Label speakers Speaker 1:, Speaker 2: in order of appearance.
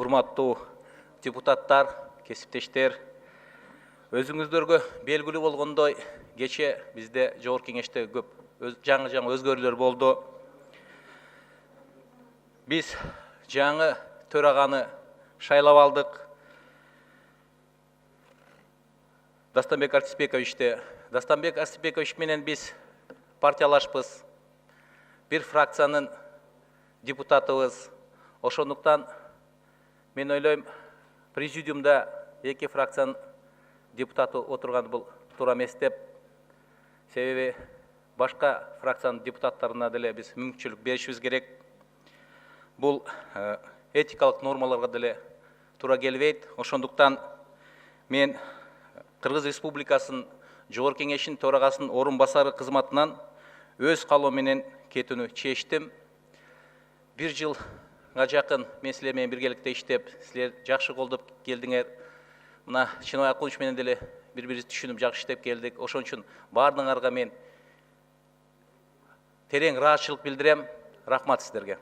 Speaker 1: урматтуу депутаттар, кесиптештер, өзүңүздөргө белгилүү болгондой, кече бизде Жогорку Кеңеште көп жаңы өзгөрүүлөр болду. Биз жаңы төраганы шайлап алдык. Дастанбек Арсипековичте. Дастанбек Арсипекович менен биз партиялашпыз. Бир фракциянын депутатыбыз. Ошондуктан мен ойлойм, президиумда эки фракциянын депутаты отурган бул туура эмес деп. Себеби башка фракциянын депутаттарына деле биз мүмкүнчүлүк беришибиз керек. Бул этикалык нормаларга деле туура келбейт. Ошондуктан мен Кыргыз Республикасынын Жогорку Кеңешинин төрагасынын орун басары кызматынан өз каалоом менен кетүүнү чечтим. Бир жылга жакын мен силер менен биргеликте иштеп, силер жакшы колдоп келдиңер. Мына Чыныбай Акулович менен деле бири-бирибизди түшүнүп жакшы иштеп келдик. Ошон үчүн бардыгыңарга мен терең ыраазычылык билдирем. Рахмат сиздерге.